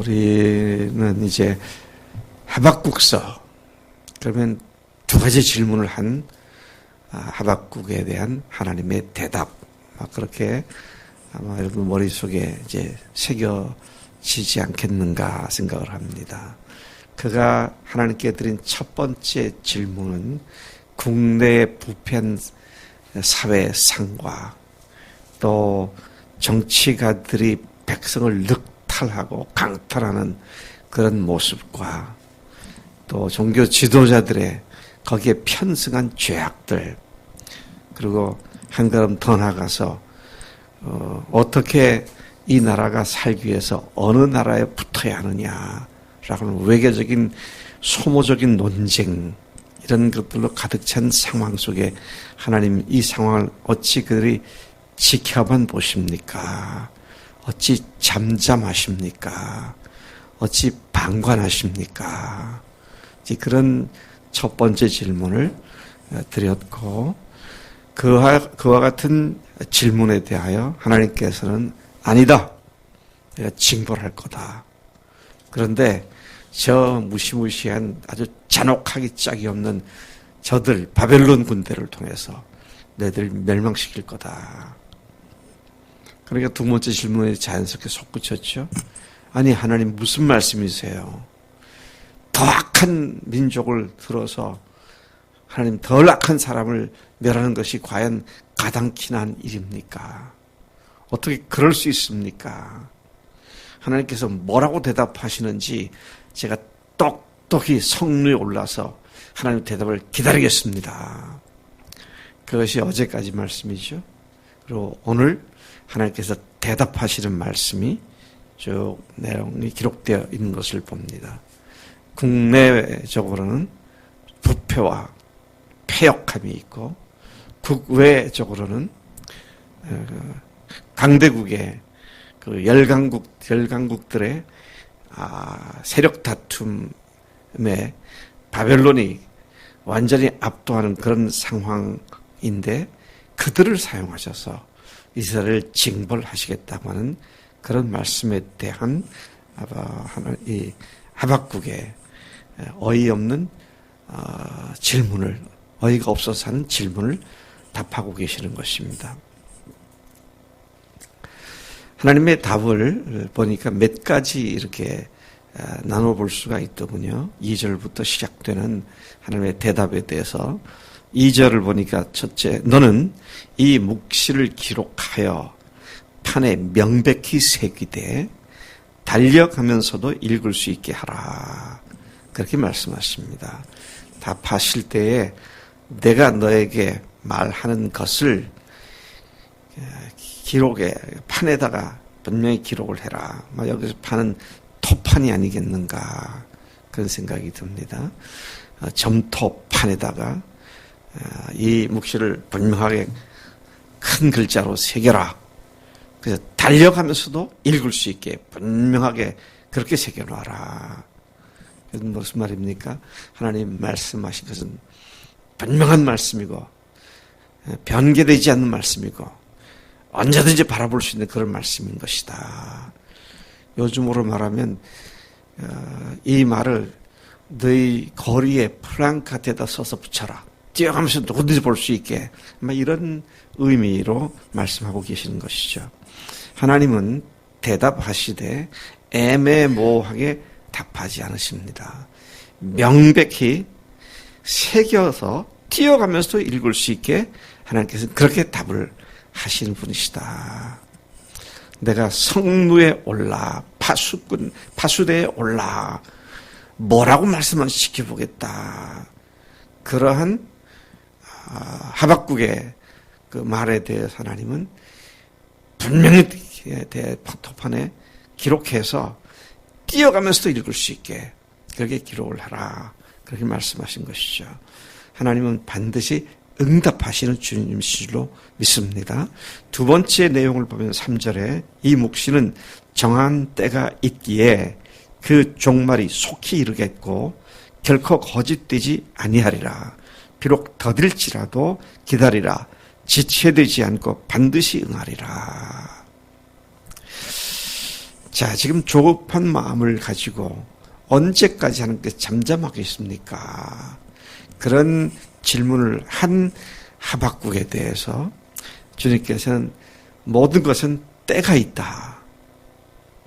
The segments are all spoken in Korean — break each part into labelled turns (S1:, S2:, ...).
S1: 우리는 이제 하박국서, 그러면 두 가지 질문을 한 하박국에 대한 하나님의 대답, 그렇게 아마 여러분 머릿속에 이제 새겨지지 않겠는가 생각을 합니다. 그가 하나님께 드린 첫 번째 질문은 국내의 부패한 사회 상과 또 정치가들이 백성을 늑탈하고 강탈하는 그런 모습과 또 종교 지도자들의 거기에 편승한 죄악들, 그리고 한 걸음 더 나가서 어떻게 이 나라가 살기 위해서 어느 나라에 붙어야 하느냐라고 하는 외교적인 소모적인 논쟁, 이런 것들로 가득 찬 상황 속에 하나님 이 상황을 어찌 그들이 지켜만 보십니까? 어찌 잠잠하십니까? 어찌 방관하십니까? 그런 첫 번째 질문을 드렸고, 그와 같은 질문에 대하여 하나님께서는 아니다, 내가 징벌할 거다. 그런데 저 무시무시한 아주 잔혹하기 짝이 없는 저들 바벨론 군대를 통해서 너희들 멸망시킬 거다. 그러니까 두 번째 질문에 자연스럽게 솟구쳤죠. 아니, 하나님 무슨 말씀이세요? 더 악한 민족을 들어서 하나님 덜 악한 사람을 멸하는 것이 과연 가당키나 한 일입니까? 어떻게 그럴 수 있습니까? 하나님께서 뭐라고 대답하시는지 제가 똑똑히 성루에 올라서 하나님의 대답을 기다리겠습니다. 그것이 어제까지 말씀이죠. 그리고 오늘 하나님께서 대답하시는 말씀이 쭉 내용이 기록되어 있는 것을 봅니다. 국내적으로는 부패와 폐역함이 있고, 국외적으로는 강대국의 그 열강국들의 세력 다툼에 바벨론이 완전히 압도하는 그런 상황인데, 그들을 사용하셔서 이스라엘을 징벌하시겠다고 하는 그런 말씀에 대한 이 하박국의 어이없는 질문을, 어이가 없어서 하는 질문을 답하고 계시는 것입니다. 하나님의 답을 보니까 몇 가지 이렇게 나눠볼 수가 있더군요. 2절부터 시작되는 하나님의 대답에 대해서 2절을 보니까 첫째, 너는 이 묵시를 기록하여 판에 명백히 새기되 달려가면서도 읽을 수 있게 하라. 그렇게 말씀하십니다. 답하실 때에 내가 너에게 말하는 것을 기록에, 판에다가 분명히 기록을 해라. 여기서 판은 토판이 아니겠는가, 그런 생각이 듭니다. 점토판에다가 이 묵시를 분명하게 큰 글자로 새겨라. 그래서 달려가면서도 읽을 수 있게 분명하게 그렇게 새겨놔라. 그건 무슨 말입니까? 하나님 말씀하신 것은 분명한 말씀이고 변개되지 않는 말씀이고 언제든지 바라볼 수 있는 그런 말씀인 것이다. 요즘으로 말하면 이 말을 너희 거리에 플랜카드에다 써서 붙여라. 뛰어가면서 누구든지 볼 수 있게, 이런 의미로 말씀하고 계시는 것이죠. 하나님은 대답하시되 애매모호하게 답하지 않으십니다. 명백히 새겨서 뛰어가면서도 읽을 수 있게 하나님께서는 그렇게 답을 하시는 분이시다. 내가 성루에 올라 파수대에 올라 뭐라고 말씀을 지켜보겠다. 그러한 하박국의 그 말에 대해서 하나님은 분명히 토판에 기록해서 뛰어가면서도 읽을 수 있게 그렇게 기록을 하라. 그렇게 말씀하신 것이죠. 하나님은 반드시 응답하시는 주님이신 줄로 믿습니다. 두 번째 내용을 보면 3절에 이 묵시는 정한 때가 있기에 그 종말이 속히 이르겠고 결코 거짓되지 아니하리라. 비록 더딜지라도 기다리라. 지체되지 않고 반드시 응하리라. 자, 지금 조급한 마음을 가지고 언제까지 하나님께서 잠잠하겠습니까? 그런 질문을 한 하박국에 대해서 주님께서는 모든 것은 때가 있다.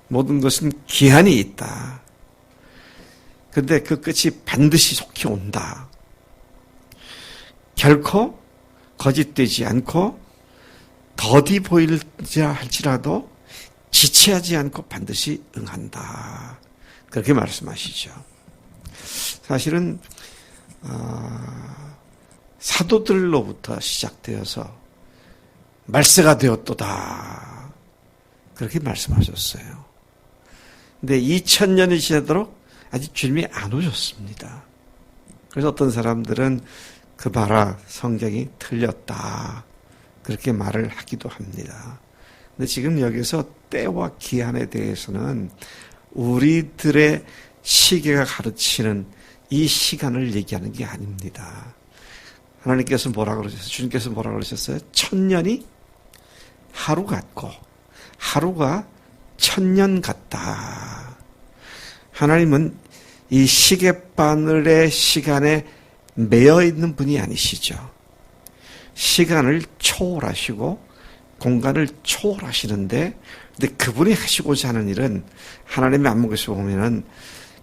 S1: 모든 것은 기한이 있다. 그런데 그 끝이 반드시 속히 온다. 결코 거짓되지 않고 더디 보일지 할지라도 지체하지 않고 반드시 응한다. 그렇게 말씀하시죠. 사실은 사도들로부터 시작되어서 말세가 되었도다. 그렇게 말씀하셨어요. 근데 2000년이 지나도록 아직 주님이 안 오셨습니다. 그래서 어떤 사람들은 그 봐라, 성경이 틀렸다. 그렇게 말을 하기도 합니다. 근데 지금 여기서 때와 기한에 대해서는 우리들의 시계가 가르치는 이 시간을 얘기하는 게 아닙니다. 하나님께서 뭐라고 그러셨어요? 주님께서 뭐라고 그러셨어요? 1000년이 하루 같고 하루가 1000년 같다. 하나님은 이 시계바늘의 시간에 매여 있는 분이 아니시죠. 시간을 초월하시고 공간을 초월하시는데, 근데 그분이 하시고자 하는 일은 하나님의 안목에서 보면은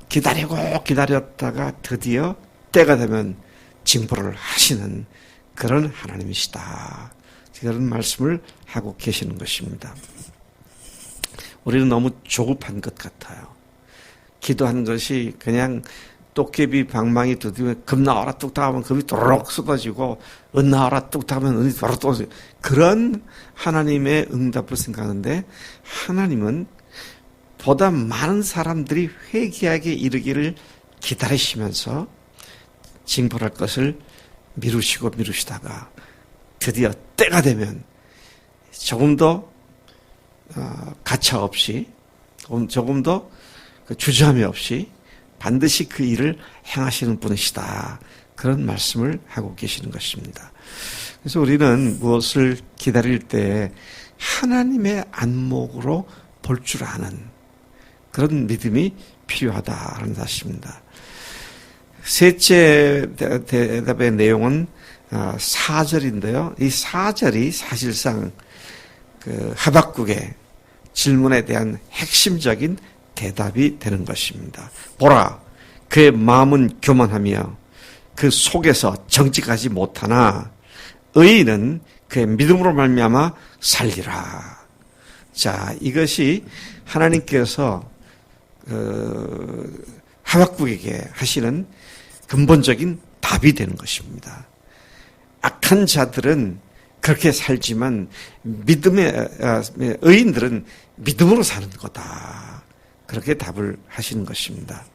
S1: 기다리고 기다렸다가 드디어 때가 되면 징벌을 하시는 그런 하나님이시다. 그런 말씀을 하고 계시는 것입니다. 우리는 너무 조급한 것 같아요. 기도하는 것이 그냥 도깨비 방망이 두드리면 금 나와라 뚝딱 하면 금이 도로록 쏟아지고 은 나와라 뚝딱 하면 은이 도로록 쏟아지고 그런 하나님의 응답을 생각하는데, 하나님은 보다 많은 사람들이 회개하게 이르기를 기다리시면서 징벌할 것을 미루시다가 드디어 때가 되면 조금 더 가차 없이, 조금 더 주저함이 없이 반드시 그 일을 행하시는 분이시다. 그런 말씀을 하고 계시는 것입니다. 그래서 우리는 무엇을 기다릴 때 하나님의 안목으로 볼 줄 아는 그런 믿음이 필요하다는 사실입니다. 셋째 대답의 내용은 4절인데요. 이 4절이 사실상 그 하박국의 질문에 대한 핵심적인 대답이 되는 것입니다. 보라, 그의 마음은 교만하며 그 속에서 정직하지 못하나 의인은 그의 믿음으로 말미암아 살리라. 자, 이것이 하나님께서 하박국에게 하시는 근본적인 답이 되는 것입니다. 악한 자들은 그렇게 살지만 의인들은 믿음으로 사는 거다. 그렇게 답을 하시는 것입니다.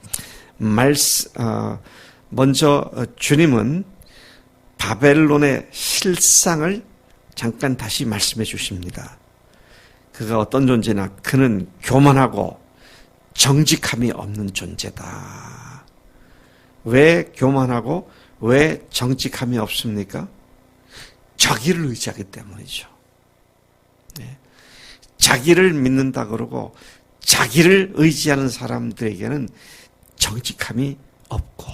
S1: 먼저 주님은 바벨론의 실상을 잠깐 다시 말씀해 주십니다. 그가 어떤 존재나 그는 교만하고 정직함이 없는 존재다. 왜 교만하고 왜 정직함이 없습니까? 자기를 의지하기 때문이죠. 네. 자기를 믿는다 그러고 자기를 의지하는 사람들에게는 정직함이 없고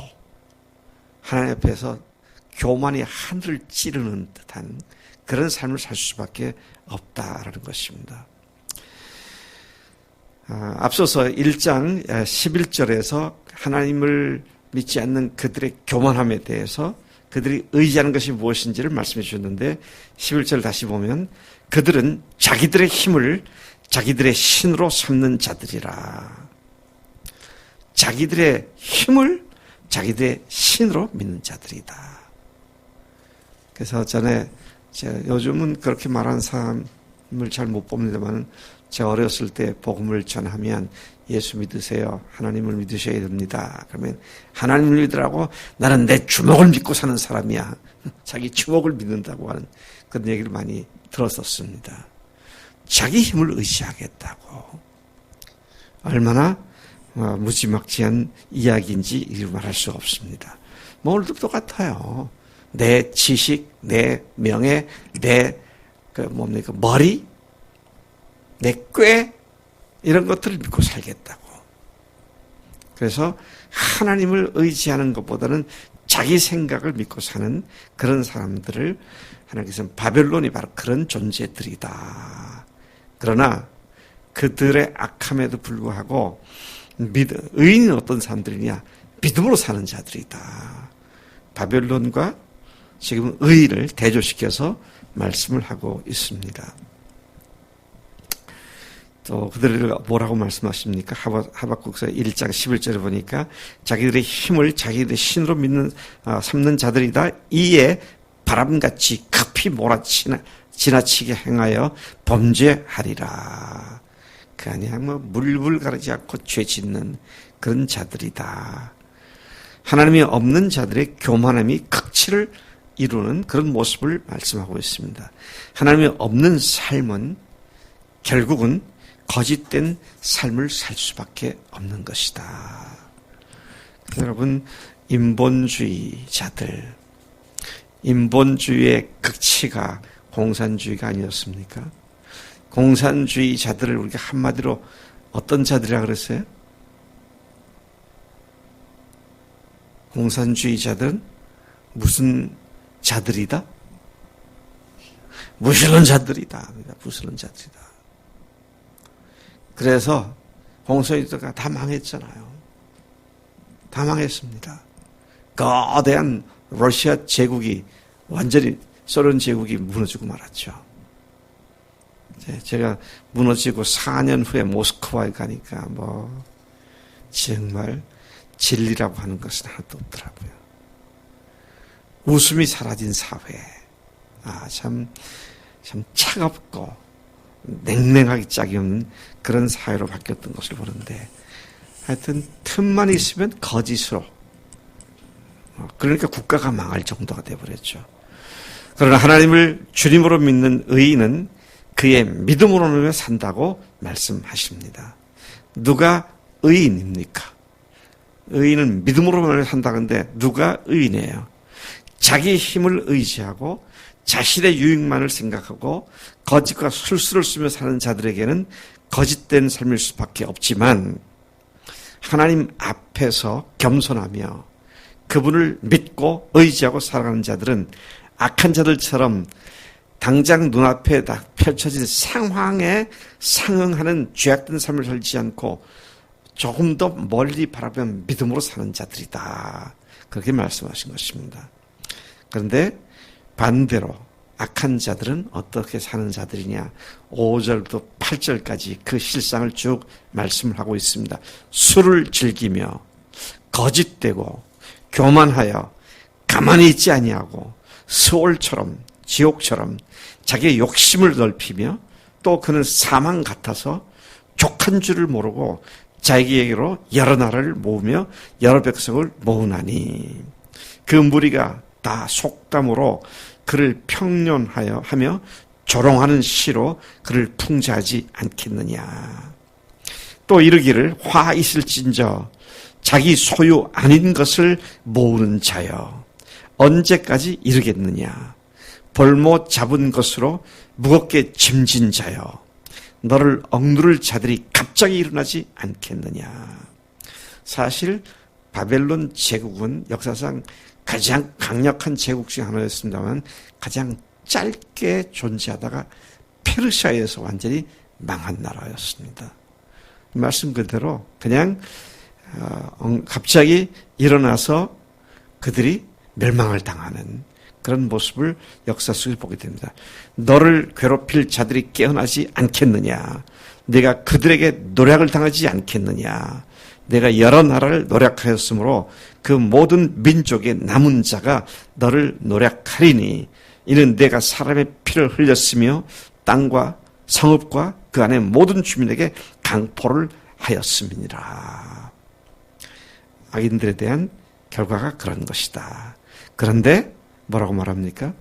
S1: 하나님 앞에서 교만이 하늘을 찌르는 듯한 그런 삶을 살 수밖에 없다라는 것입니다. 앞서서 1장 11절에서 하나님을 믿지 않는 그들의 교만함에 대해서 그들이 의지하는 것이 무엇인지를 말씀해 주셨는데, 11절 다시 보면 그들은 자기들의 힘을 자기들의 신으로 삼는 자들이라. 자기들의 힘을 자기들의 신으로 믿는 자들이다. 그래서 요즘은 그렇게 말하는 사람을 잘 못 봅니다만, 제가 어렸을 때 복음을 전하면 예수 믿으세요. 하나님을 믿으셔야 됩니다. 그러면 하나님을 믿으라고 나는 내 주먹을 믿고 사는 사람이야. 자기 주먹을 믿는다고 하는 그런 얘기를 많이 들었었습니다. 자기 힘을 의지하겠다고. 얼마나 무지막지한 이야기인지 이루 말할 수가 없습니다. 오늘도 똑같아요. 내 지식, 내 명예, 내 머리, 내 꾀, 이런 것들을 믿고 살겠다고. 그래서 하나님을 의지하는 것보다는 자기 생각을 믿고 사는 그런 사람들을 하나님께서는 바벨론이 바로 그런 존재들이다. 그러나 그들의 악함에도 불구하고 의인은 어떤 사람들이냐? 믿음으로 사는 자들이다. 바벨론과 지금 의인을 대조시켜서 말씀을 하고 있습니다. 또 그들을 뭐라고 말씀하십니까? 하박국서 1장 11절에 보니까 자기들의 힘을 자기들의 신으로 삼는 자들이다. 이에 바람같이 급히 지나치게 행하여 범죄하리라. 그냥 물불 가르지 않고 죄 짓는 그런 자들이다. 하나님이 없는 자들의 교만함이 극치를 이루는 그런 모습을 말씀하고 있습니다. 하나님이 없는 삶은 결국은 거짓된 삶을 살 수밖에 없는 것이다. 여러분, 인본주의자들, 인본주의의 극치가 공산주의가 아니었습니까? 공산주의자들을 우리가 한마디로 어떤 자들이라 그랬어요? 공산주의자들은 무슨 자들이다? 무시는 자들이다. 무시는 자들이다. 그래서 공산주의자가 다 망했잖아요. 다 망했습니다. 거대한 러시아 제국이 완전히 소련 제국이 무너지고 말았죠. 제가 무너지고 4년 후에 모스크바에 가니까 정말 진리라고 하는 것은 하나도 없더라고요. 웃음이 사라진 사회. 참 차갑고 냉랭하기 짝이 없는 그런 사회로 바뀌었던 것을 보는데, 하여튼 틈만 있으면 거짓으로, 그러니까 국가가 망할 정도가 되어버렸죠. 그러나 하나님을 주님으로 믿는 의인은 그의 믿음으로는 산다고 말씀하십니다. 누가 의인입니까? 의인은 믿음으로만 산다는데 누가 의인이에요? 자기 힘을 의지하고 자신의 유익만을 생각하고 거짓과 술수를 쓰며 사는 자들에게는 거짓된 삶일 수밖에 없지만, 하나님 앞에서 겸손하며 그분을 믿고 의지하고 살아가는 자들은 악한 자들처럼 당장 눈앞에 다 펼쳐진 상황에 상응하는 죄악된 삶을 살지 않고 조금 더 멀리 바라보면 믿음으로 사는 자들이다. 그렇게 말씀하신 것입니다. 그런데 반대로 악한 자들은 어떻게 사는 자들이냐? 5절부터 8절까지 그 실상을 쭉 말씀을 하고 있습니다. 술을 즐기며 거짓되고 교만하여 가만히 있지 아니하고 스올처럼 지옥처럼 자기의 욕심을 넓히며, 또 그는 사망 같아서 족한 줄을 모르고 자기에게로 여러 나라를 모으며 여러 백성을 모으나니, 그 무리가 다 속담으로 그를 평론하여 하며 조롱하는 시로 그를 풍자하지 않겠느냐. 또 이르기를 화 있을진저 자기 소유 아닌 것을 모으는 자여 언제까지 이르겠느냐. 볼못 잡은 것으로 무겁게 짐진 자여 너를 억누를 자들이 갑자기 일어나지 않겠느냐. 사실 바벨론 제국은 역사상 가장 강력한 제국 중 하나였습니다만 가장 짧게 존재하다가 페르시아에서 완전히 망한 나라였습니다. 말씀 그대로 그냥 갑자기 일어나서 그들이 멸망을 당하는 그런 모습을 역사 속에 보게 됩니다. 너를 괴롭힐 자들이 깨어나지 않겠느냐. 내가 그들에게 노략을 당하지 않겠느냐. 내가 여러 나라를 노략하였으므로 그 모든 민족의 남은 자가 너를 노략하리니 이는 내가 사람의 피를 흘렸으며 땅과 성읍과 그 안에 모든 주민에게 강포를 하였음이니라. 악인들에 대한 결과가 그런 것이다. 그런데 뭐라고 말합니까?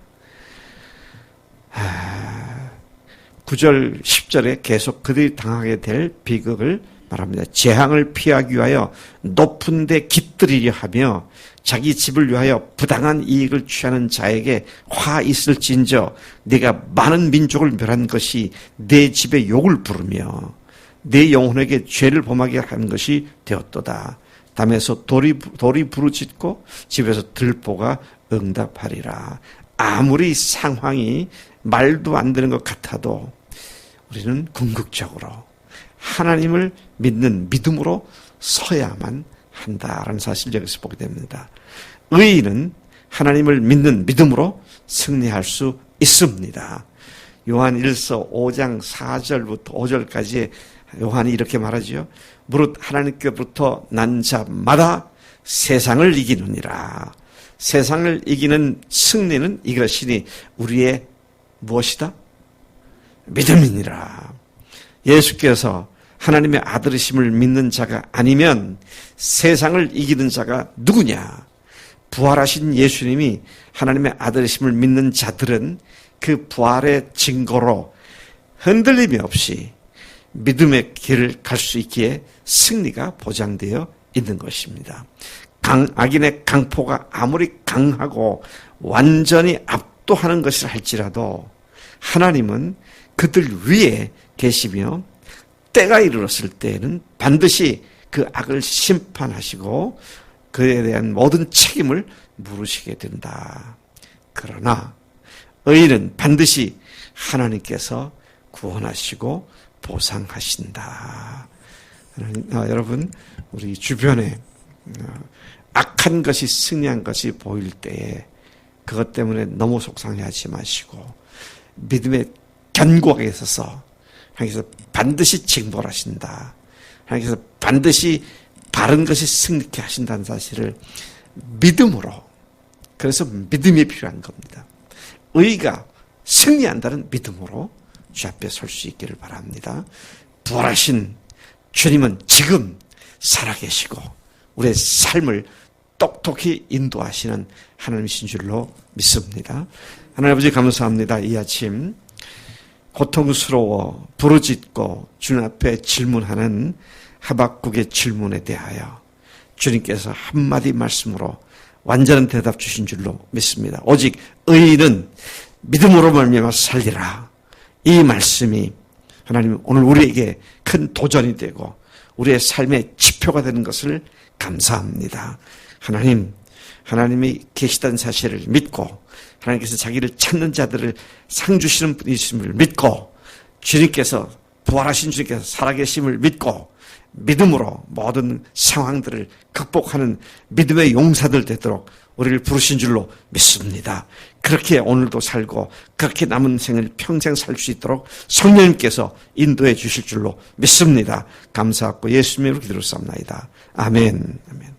S1: 9절 10절에 계속 그들이 당하게 될 비극을 말합니다. 재앙을 피하기 위하여 높은 데 깃들이려 하며 자기 집을 위하여 부당한 이익을 취하는 자에게 화 있을진저 네가 많은 민족을 멸한 것이 내 집에 욕을 부르며 내 영혼에게 죄를 범하게 하는 것이 되었도다. 담에서 돌이 부르짖고 집에서 들보가 응답하리라. 아무리 상황이 말도 안 되는 것 같아도 우리는 궁극적으로 하나님을 믿는 믿음으로 서야만 한다라는 사실을 여기서 보게 됩니다. 의인은 하나님을 믿는 믿음으로 승리할 수 있습니다. 요한 1서 5장 4절부터 5절까지 요한이 이렇게 말하죠. 무릇 하나님께로부터 난 자마다 세상을 이기느니라. 세상을 이기는 승리는 이것이니 우리의 무엇이다? 믿음이니라. 예수께서 하나님의 아들이심을 믿는 자가 아니면 세상을 이기는 자가 누구냐? 부활하신 예수님이 하나님의 아들이심을 믿는 자들은 그 부활의 증거로 흔들림이 없이 믿음의 길을 갈 수 있기에 승리가 보장되어 있는 것입니다. 악인의 강포가 아무리 강하고 완전히 압도하는 것을 할지라도 하나님은 그들 위에 계시며 때가 이르렀을 때에는 반드시 그 악을 심판하시고 그에 대한 모든 책임을 물으시게 된다. 그러나 의인은 반드시 하나님께서 구원하시고 보상하신다. 여러분, 우리 주변에 악한 것이 승리한 것이 보일 때에 그것 때문에 너무 속상해하지 마시고 믿음의 견고하게 있어서 하나님께서 반드시 징벌하신다. 하나님께서 반드시 바른 것이 승리케 하신다는 사실을 믿음으로, 그래서 믿음이 필요한 겁니다. 의가 승리한다는 믿음으로 주 앞에 설 수 있기를 바랍니다. 부활하신 주님은 지금 살아계시고 우리의 삶을 똑똑히 인도하시는 하나님이신 줄로 믿습니다. 하나님 아버지 감사합니다. 이 아침 고통스러워 부르짖고 주님 앞에 질문하는 하박국의 질문에 대하여 주님께서 한마디 말씀으로 완전한 대답 주신 줄로 믿습니다. 오직 의인은 믿음으로 말미암아 살리라. 이 말씀이 하나님 오늘 우리에게 큰 도전이 되고 우리의 삶의 지표가 되는 것을 감사합니다. 하나님이 계시다는 사실을 믿고 하나님께서 자기를 찾는 자들을 상 주시는 분이심을 믿고 주님께서 부활하신 주님께서 살아계심을 믿고 믿음으로 모든 상황들을 극복하는 믿음의 용사들 되도록 우리를 부르신 줄로 믿습니다. 그렇게 오늘도 살고 그렇게 남은 생을 평생 살 수 있도록 성령님께서 인도해 주실 줄로 믿습니다. 감사하고 예수님의 이름으로 기도를 쌉나이다. 아멘. 아멘.